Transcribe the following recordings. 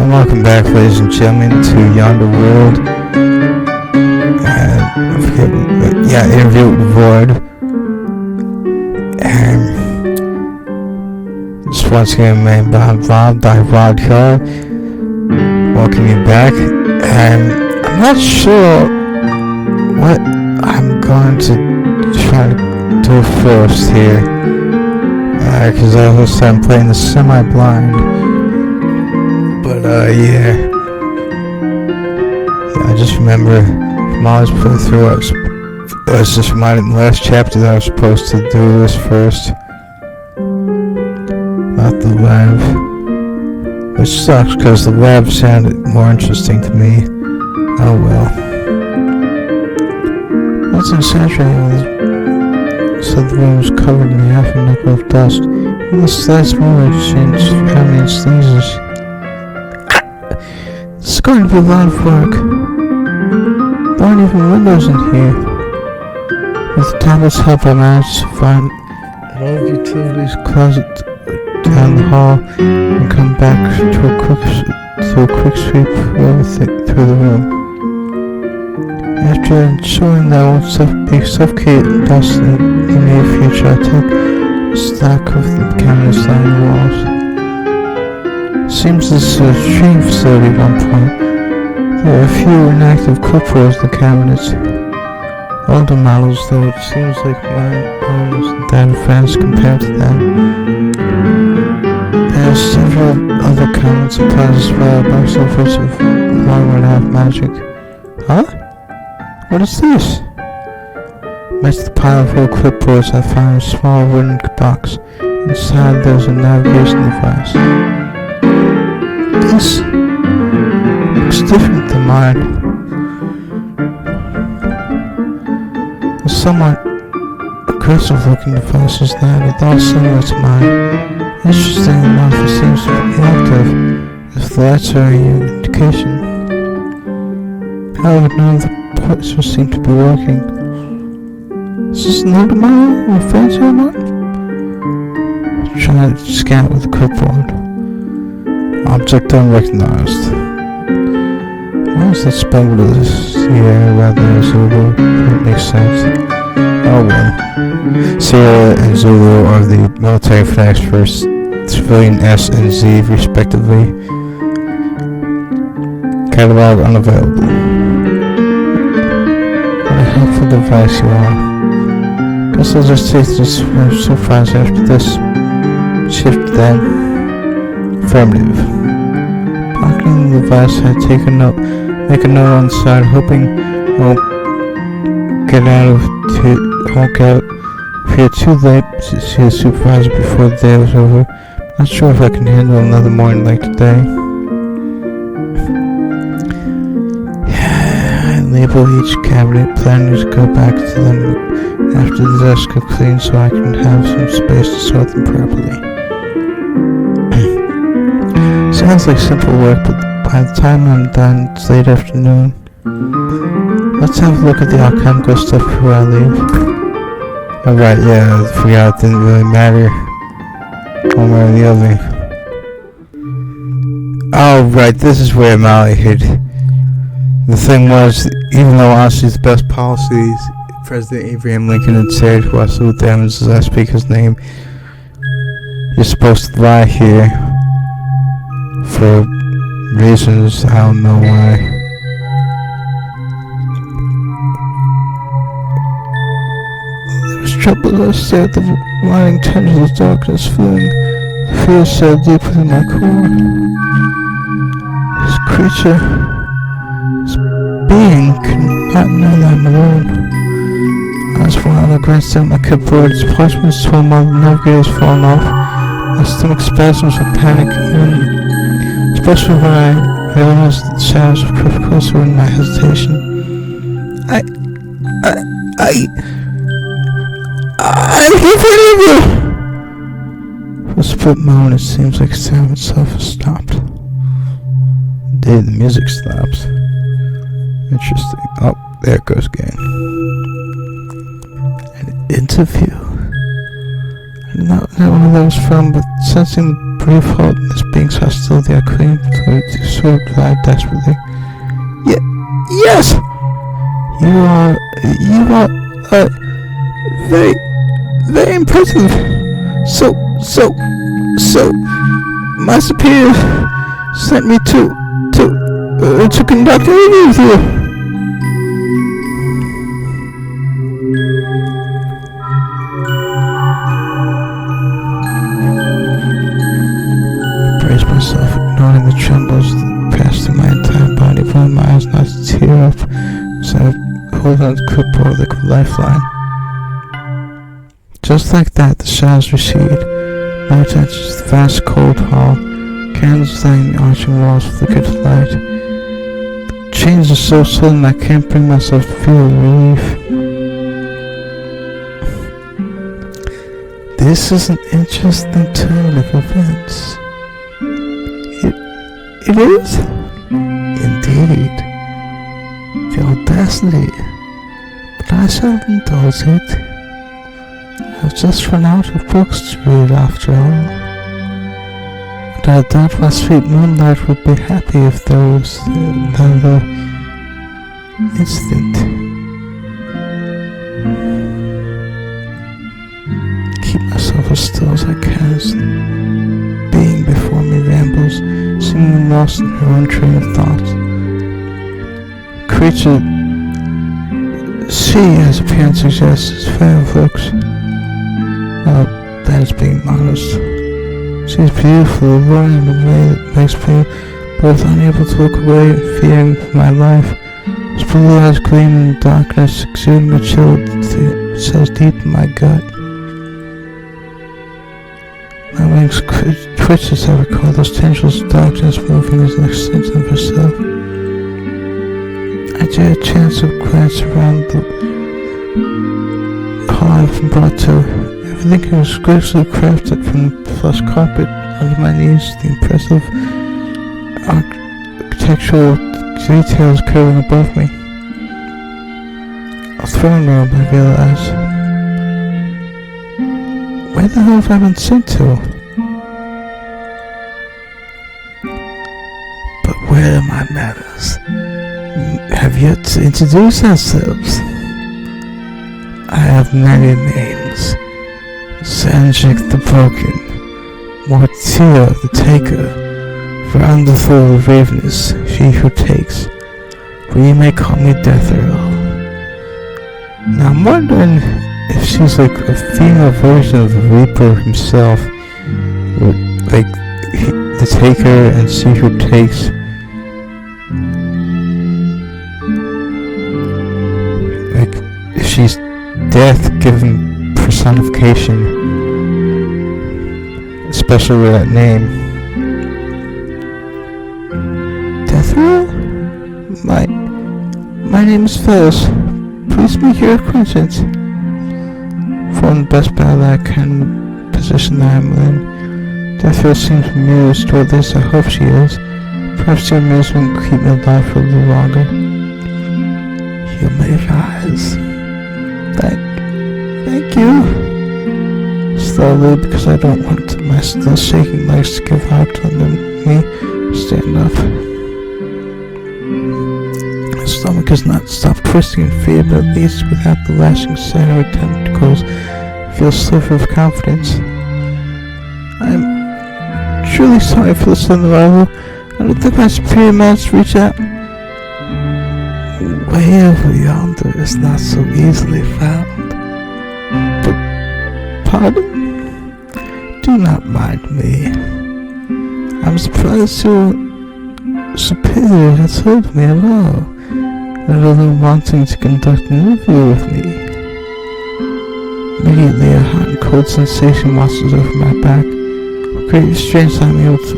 And welcome back, ladies and gentlemen, to Yonder World. And I forget, interview with Void. And this once again made by Vodka. Welcome you back. And I'm not sure what I'm going to try to do first here. Because I'm playing the semi-blind. But I just remember from all this playthrough, I was just reminded in the last chapter that I was supposed to do this first. Not the lab. Which sucks because the lab sounded more interesting to me. Oh well. What's insaturated? So the room was covered in half a nickel of dust. Even the slightest movement changed family and sneezes. This is going to be a lot of work. There aren't even windows in here. With the tablet's help, I managed to find an old utilities closet down the hall and come back to a quick sweep through the room. After ensuring that I won't be suffocated in dust in the near future, I took a stack of the cabinets lining the walls. Seems this is a training facility at one point. There are a few inactive clipboards in the cabinets. Older models, though it seems like mine isn't that advanced compared to them. There are several other cabinets and closets where a box of which of hardware have magic. Huh? What is this? Amidst the pile of old clipboards, I found a small wooden box. Inside there's a navigation device. This looks different than mine. A somewhat aggressive looking device is not at all similar to mine. Interesting enough, it seems to be active, if the lights are any indication. However, none of the ports seem to be working. Is this another model or fancy or not? Try to scan it with a clipboard. Object unrecognized. Why is that spelled with this? Yeah, rather than Zulu. That makes sense. Oh well. Sierra and Zulu are the military flags for civilian S and Z respectively. Catalog unavailable. What a helpful device you are. Guess I'll just take this so fast after this shift then. Affirmative. Pocketing the device, I make a note on the side, hoping I won't get out here too late to see the supervisor before the day was over. Not sure if I can handle another morning like today. I label each cabinet, planning to go back to them after the desk are cleaned so I can have some space to sort them properly. Sounds like simple work, but by the time I'm done, it's late afternoon. Let's have a look at the alchemical stuff before I leave. Alright, yeah, I forgot it didn't really matter one way or the other. Oh, right, this is where Molly hid. The thing was, even though honestly the best policies President Abraham Lincoln had said, who I salute them as the last speaker's name, you're supposed to lie here. For reasons I don't know why. There was trouble as I stared at the winding tendrils of darkness, feeling fear so deep within my core. This creature, this being, could not know that I'm alone. I was wild, I glanced down at my clipboard, its parchments torn, while the navigator's fallen off. My stomach spasms with panic, especially when I realized that the shadows of crept closer in my hesitation. I can't believe you! For a split moment, it seems like sound itself has stopped. Indeed, the music stops. Interesting. Oh, there it goes again. An interview. I did not know where that was from, but sensing the brief halt in this being's hostility, I claimed to sort of drive desperately. Yes! You are, very, very impressive. So, my superior sent me to conduct an interview with you. Myself, ignoring the trembles that passed through my entire body, pulling my eyes not to tear up, so I hold on to the clipboard like a lifeline. Just like that, the shadows recede. My attention to the vast cold hall. Candles lighting the arching walls flicker to light. The change is so sudden I can't bring myself to feel relief. This is an interesting turn of events. It is? Indeed. The audacity. But I shall indulge it. I've just run out of books to read after all. And I doubt my sweet moonlight would be happy if there was another instant. Keep myself as still as I can as the being before me rambles, seemingly lost in her own train of thought. Creature she, as appearance suggests, is fair of looks. Well, that is being modest. She is beautiful, alluring in a way that makes me both unable to look away and fearing for my life. His blue eyes gleam in the darkness, exuding a chill that settles deep in my gut. My wings twitch as I recall those tendrils of darkness moving as an extension of herself. I dare a chance of glance around the hall I've been brought to. Everything was gracefully crafted from the plush carpet under my knees, the impressive architectural details curving above me. A throne room, I realize. Where the hell have I been sent to? But where are my manners? Have yet to introduce ourselves. I have many names. Sanjik the Broken, Mortia the Taker, Rounderful the Ravenous, she who takes, but you may call me Death Earl. Now I'm wondering if she's like a female version of the Reaper himself, like the Taker and she who takes. Like if she's Death given personification, especially with that name. Death Earl? My name is Phyllis. Please make your acquaintance. For the best battle that I can position that I'm in. Death Earl seems amused toward this. I hope she is. Perhaps the amusement will keep me alive for a little longer. You may rise. Thank you. Slowly, because I don't want my still shaking legs to give out under me. Stand up. My stomach has not stopped twisting in fear, but at least without the lashing sinewy tentacles, I feel a sliver of confidence. I'm truly sorry for the sudden arrival. I don't think my superior managed to reach out. Way over yonder is not so easily found. But, pardon? Do not mind me. I'm surprised your superior has heard me at all, let alone wanting to conduct an interview with me. Immediately a hot and cold sensation washes over my back. With great restraint I'm able to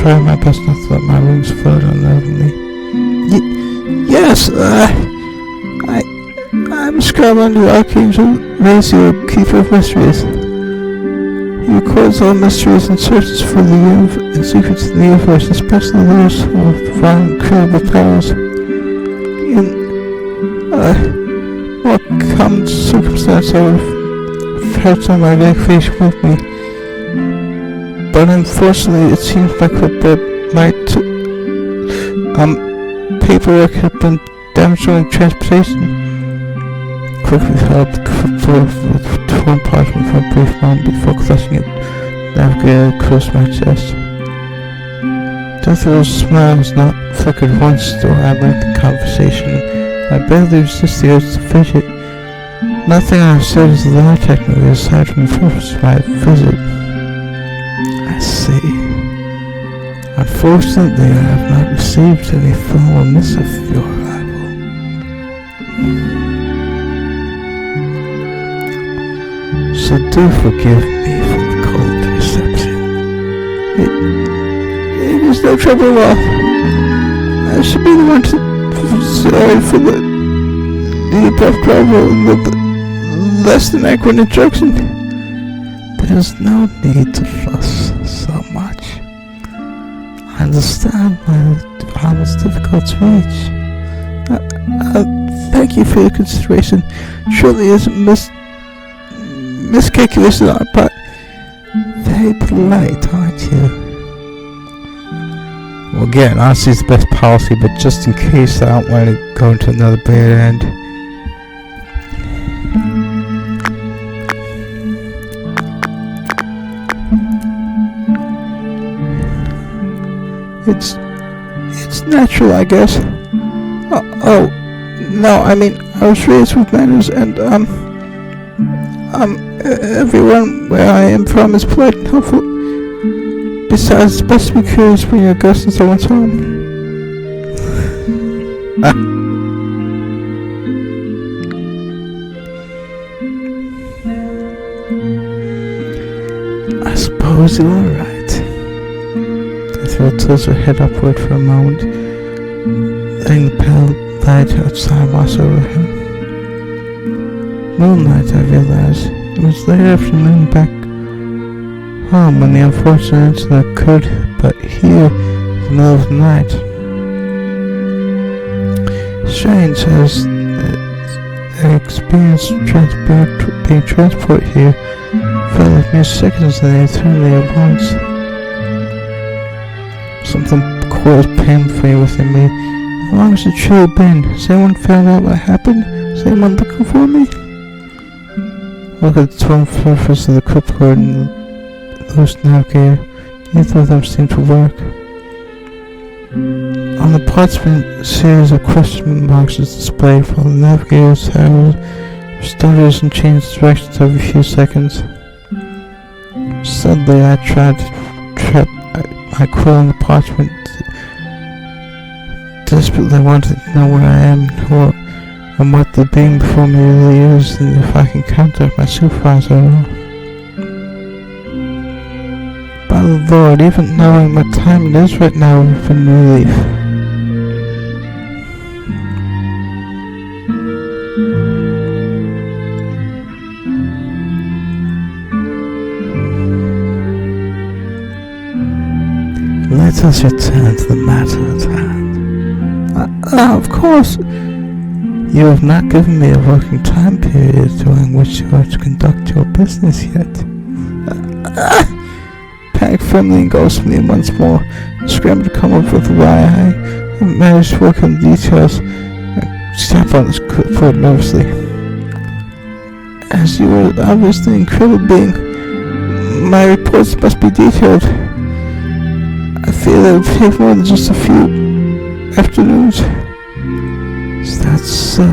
try my best not to let my wings float unnervingly. Yes, I'm a scribe under the Archangel Razio, keeper of mysteries. He records all mysteries and searches for the secrets of the universe, especially those of violent, incredible powers. In what common circumstance I would have had some identification with me. but unfortunately it seems my clipboard paperwork had been damaged during transportation. Quickly held the clipboard with torn parchment for a brief moment before clutching it, navigated across my chest. Death's smile was not flickered once during our lengthy conversation. I barely resisted the urge to fidget. Nothing I have said is allowed technically aside from the purpose of my visit. I see. Unfortunately, I have not received any formal missive of your arrival. So do forgive me for the cold reception. It is no trouble at all. I should be the one to sorry for the abrupt travel and the less than accurate instruction. There is no need to fuss so much. I understand my job is difficult to reach. Thank you for your consideration. Surely isn't miscalculation on our part. Very polite, aren't you? Well, again, honesty is the best policy, but just in case I don't want to go into another bad end. It's natural, I guess. Oh, no, I mean, I was raised with manners, and, everyone where I am from is polite and helpful. Besides, it's best to be curious when you're a guest in someone's home. I suppose you are right. Ethel tilts her head upward for a moment, letting the pale light outside wash over her. Moonlight, I realized. It was late afternoon back home when the unfortunate incident occurred, but here, in the middle of the night. Strange as the experience being transported here felt like mere seconds and eternity at once. Something coiled painfully within me. How long has it truly been? Has anyone found out what happened? Is anyone looking for me? Look at the torn surface of the clipboard and the loose navigator. Neither of them seemed to work. On the parchment, a series of question marks is displayed while the navigator's arrow stutters and changes directions every few seconds. Suddenly, I tried to trap my quill on the parchment. Desperately wanted to know where I am and what the being before me really is, and if I can contact my supervisor at all. By the Lord, even knowing what time it is right now would have been relief. Let us return to the matter at hand. Of course. You have not given me a working time period during which you are to conduct your business yet. Panic firmly engulfs me once more. I scramble to come up with why I haven't managed to work on the details. I stamp on this clipboard nervously. As you are obviously an incredible being, my reports must be detailed. I fear that it would take more than just a few afternoons. Is that so?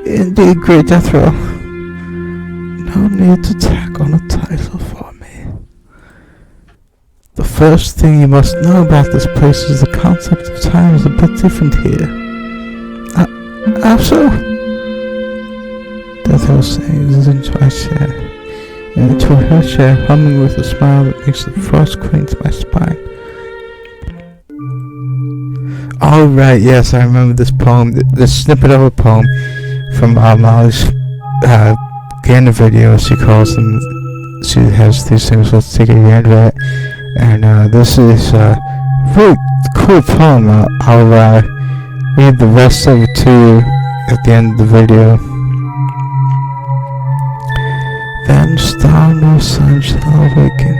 Indeed, great death row. No need to tack on a title for me. The first thing you must know about this place is the concept of time is a bit different here. How so? Death row says into my chair, and into her chair, humming with a smile that makes the frost cling to my spine. Oh right, yes, I remember this poem, this snippet of a poem from Molly's Yonder video. She calls them, she has these things, let's take a Yonder, and this is a really cool poem. I'll read the rest of it to you at the end of the video. Then star no sun shall awaken,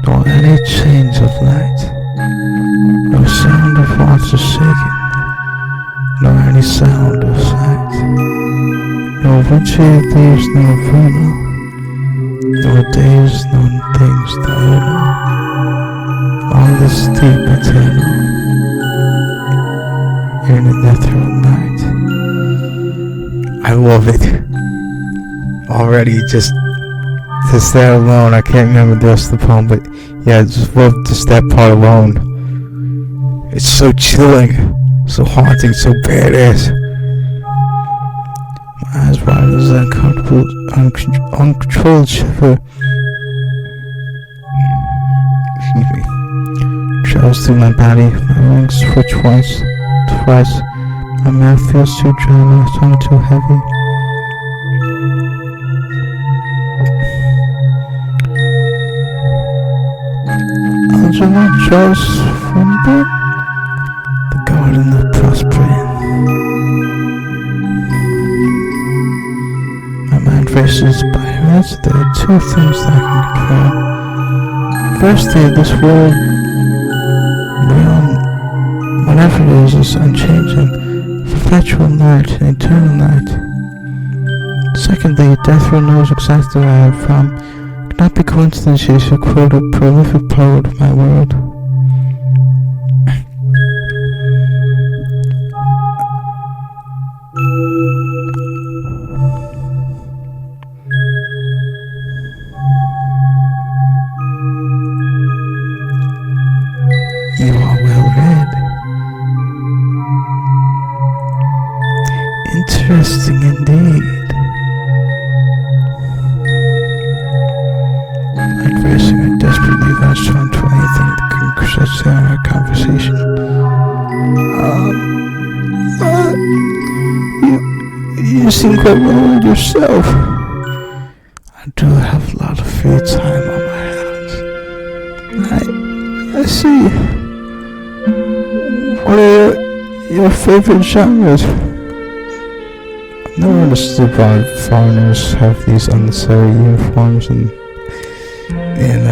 nor any chains of light, no sound of water shaking, nor any sound of sight, no wintry leaves, no vernal, nor days, nor things diurnal, all is deep eternal, in an ethereal night. I love it. Already, just that alone, I can't remember the rest of the poem, but yeah, I just love just that part alone. It's so chilling, so haunting, so badass. My eyes wide as uncontrolled shiver. Excuse me. Travels through my body, my wings twitch twice. My mouth feels too dry, my tongue too heavy. Algernon Charles Swinburne, the garden of prospering. My mind races by heads. There are two things that I can control. Firstly, this world, beyond whatever it is unchanging, perpetual night, an eternal night. Secondly, death knows exactly where I am from. Cannot be coincidence, she is a quoted prolific poet of my world. You are well read. Interesting indeed. Like racing, I desperately latched onto anything that can shut down our conversation. You seem quite well read yourself. I do have a lot of free time on my hands. I see. What are your favorite genres? I've never understood why foreigners have these unnecessary uniforms and in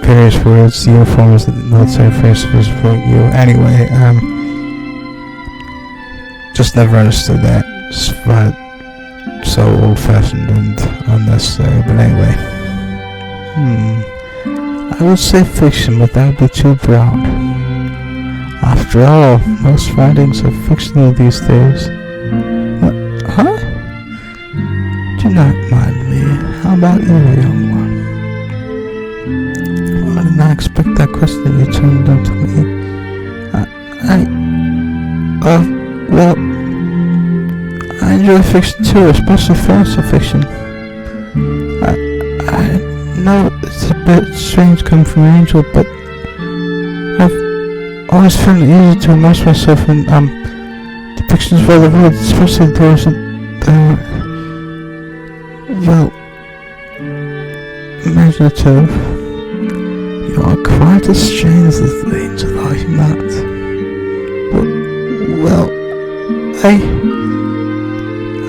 various words, the uniforms that the military forces for you. Anyway, just never understood that. It's so old-fashioned and unnecessary. But anyway, I would say fiction, but that would be too broad. After all, most writings are fictional these days. What? Huh? Do not mind me. How about you, young one? I did not expect that question you turned up to me. Well, I enjoy fiction too, especially fantasy fiction. I know it's a bit strange coming from an angel, but I've always found it easy to immerse myself in depictions of other worlds, especially those that well, imaginative. You are quite as strange as the angel, are you not? Well,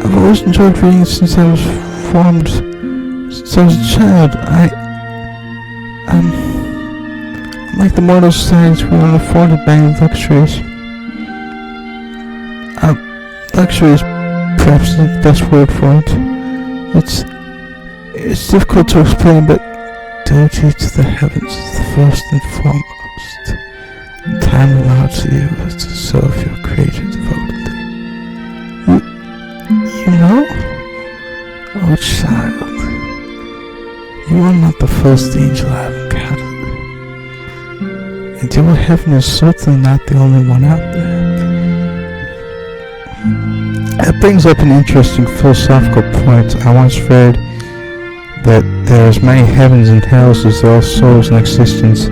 I've always enjoyed reading since I was formed, since I was a child. Unlike the mortal science, we aren't afforded many luxuries. Luxury is perhaps not the best word for it. It's difficult to explain, but duty to the heavens is the first and foremost. And time allowed to you is to serve your Creator devotedly. You know? Oh, child, you are not the first angel I have encountered. And your heaven is certainly not the only one out there. That brings up an interesting philosophical point. I once read that there are as many heavens and hells as there are souls in existence,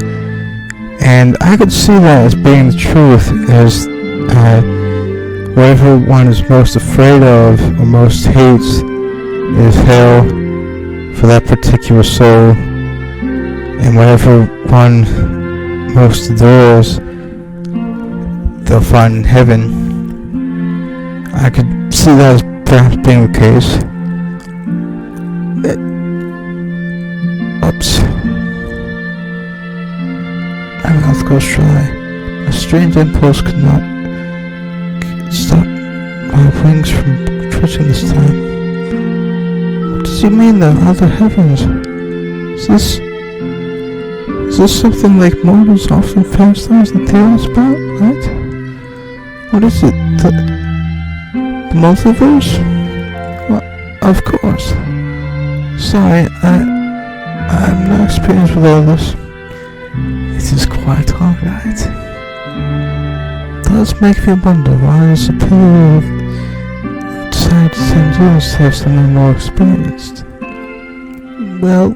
and I could see that as being the truth, as whatever one is most afraid of or most hates is hell for that particular soul, and whatever one most adores they'll find in heaven. I could see that as perhaps being the case. lips. My mouth goes dry. A strange impulse could not stop my wings from twitching this time. What does he mean, the other heavens? Is this something like mortals often fantasize and theorize about, right? What is it? The multiverse? Well, of course. Sorry, I'm not experienced with all this. It is quite alright. Does make me wonder why the superior decided to send you to have someone more experienced. Well,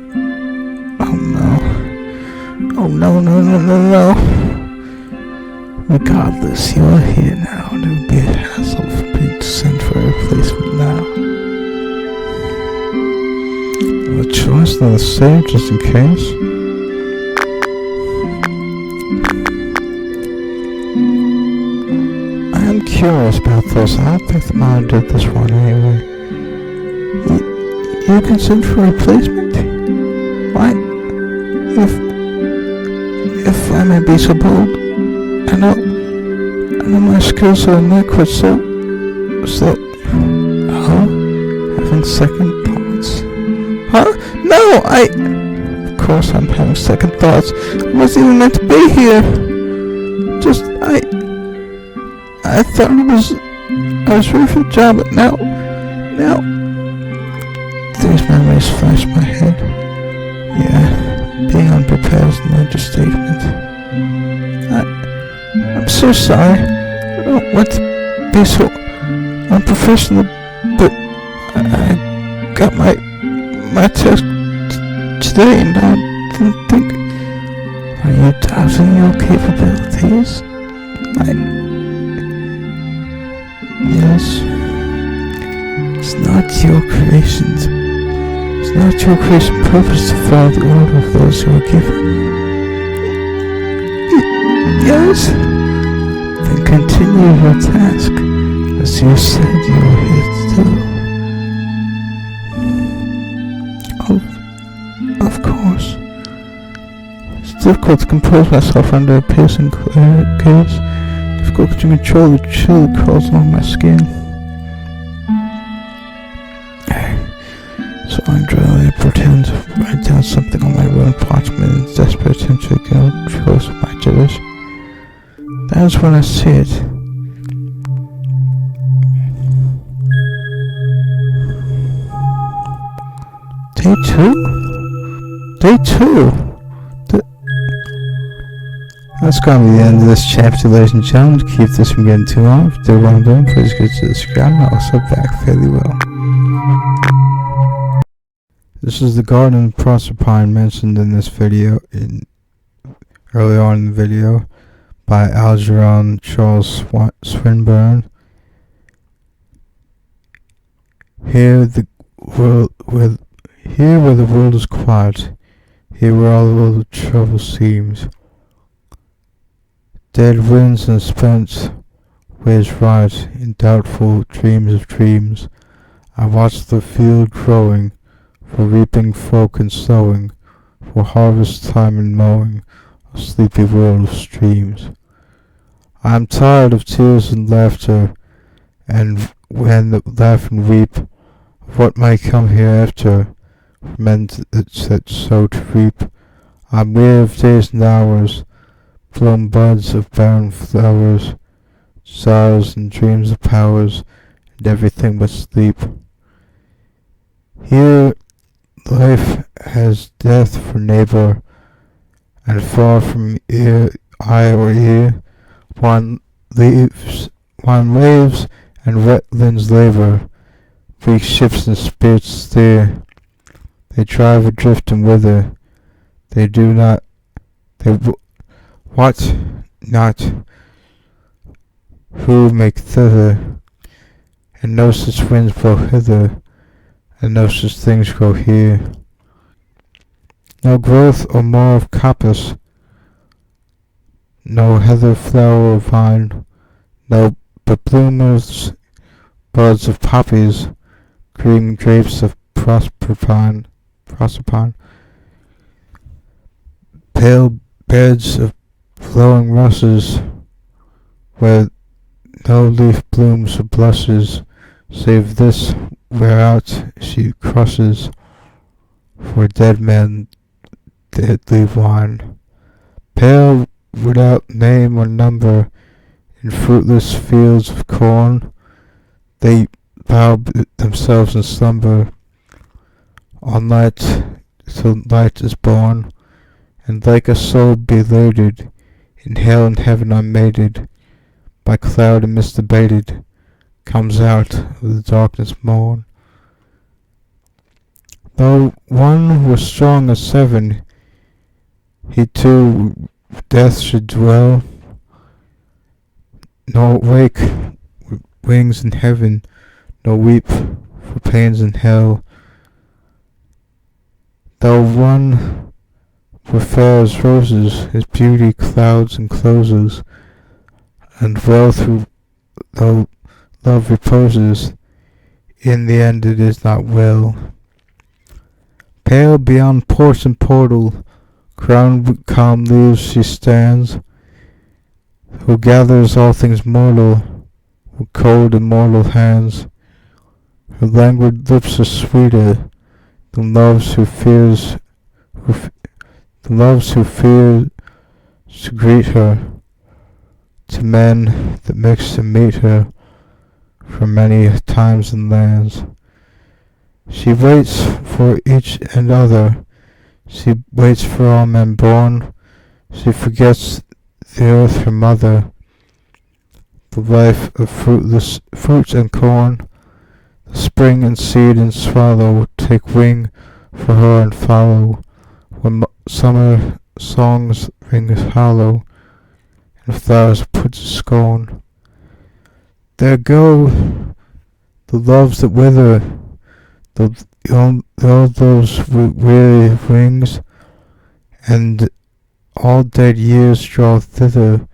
oh no. Regardless, you are here now, and it would be a hassle for me to send for a replacement now. A choice, another save, just in case. I am curious about this. I think the mom did this one anyway. You can send for a replacement? Why? If I may be so bold, I know my skills are not quite so, having second thoughts. Huh? No, of course I'm having second thoughts. I wasn't even meant to be here. I thought I was ready for the job, but now, these memories flash my head. Yeah, being unprepared is an understatement. I'm so sorry. I don't want to be so unprofessional, but I got my test today and I didn't think. Are you doubting your capabilities? Yes. It's not your creation's purpose to follow the order of those who are given. Yes? Then continue your task, as you said you were here to do. Of course. It's difficult to compose myself under a piercing gaze. Difficult to control the chill that crawls along my skin. So I pretend to write down something on my ruined parchment in a desperate attempt to get close with my gibberish. That is when I see it. Day 2? That's gonna be the end of this chapter, ladies and gentlemen. To keep this from getting too long, if you do what I'm doing, please go to the subscribe and I'll also back fairly well. This is the garden of Proserpine mentioned in this video, early on in the video, by Algernon Charles Swinburne. Here where the world is quiet, here where all the world of trouble seems. Dead winds and spent waves ride in doubtful dreams of dreams. I watch the field growing, for reaping folk and sowing, for harvest time and mowing, a sleepy world of streams. I am tired of tears and laughter, and when the laugh and weep of what might come hereafter, for men that sow to reap. I am weary of days and hours, blown buds of barren flowers, sorrows and dreams of powers, and everything but sleep. Here life has death for neighbor, and far from eye or ear, one waves and wetlands labor, weak ships and spirits steer. They drive adrift and wither. What not, who make thither, and no such winds blow hither, and no such things grow here. No growth or more of coppice, no heather flower or vine, no but bloomers, buds of poppies, green grapes of Proserpine, Pale beds of flowing russes, where no leaf blooms or blushes, save this whereout she crosses, for dead men deadly wine. Pale without name or number, in fruitless fields of corn, they bow themselves in slumber, on light till light is born, and like a soul belated, in hell and heaven unmated, by cloud and mist abated, comes out of the darkness morn. Though one were strong as 7, he too with death should dwell, nor wake with wings in heaven, nor weep for pains in hell. Though one were fair as roses, his beauty clouds encloses, and well through though love reposes, in the end it is not well. Pale beyond porch and portal, crowned with calm leaves she stands, who gathers all things mortal with cold immortal hands. Her languid lips are sweeter than loves who fears to greet her, to men that mix to meet her from many times and lands. She waits for each and other, she waits for all men born, she forgets the earth her mother, the life of fruits and corn, the spring and seed and swallow take wing for her and follow, when summer songs ring hollow, and flowers put to scorn. There go the loves that wither, all those weary wings, and all dead years draw thither,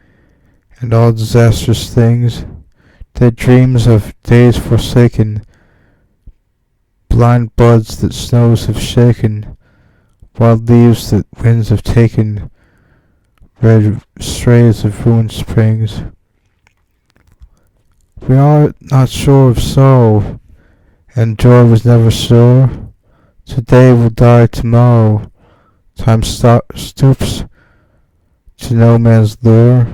and all disastrous things, dead dreams of days forsaken, blind buds that snows have shaken, wild leaves that winds have taken, red strays of ruined springs. We are not sure of sorrow, and joy was never sure. Today will die tomorrow. Time stoops to no man's lure,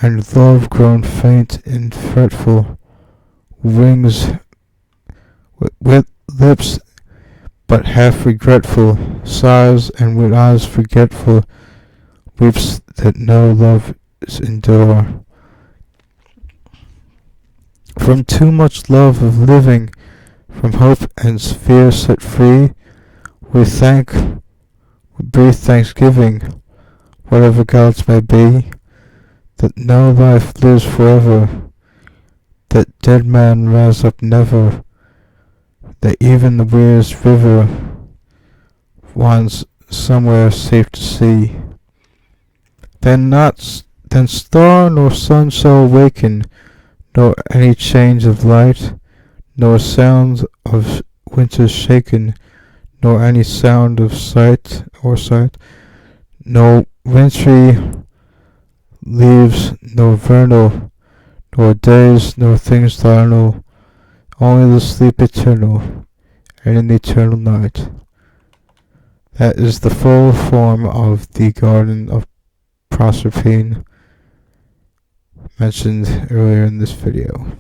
and love grown faint and fretful, wings with lips but half regretful, sighs and with eyes forgetful, weeps that no loves endure. From too much love of living, from hope and fear set free, we breathe thanksgiving, whatever gods may be, that no life lives forever, that dead man rise up never, that even the weirdest river winds somewhere safe to sea. Then star nor sun shall awaken, nor any change of light, nor sound of winter shaken, nor any sound of sight, nor wintry leaves, nor vernal, nor days, nor things diurnal, only the sleep eternal, and in the eternal night. That is the full form of the Garden of Proserpine mentioned earlier in this video.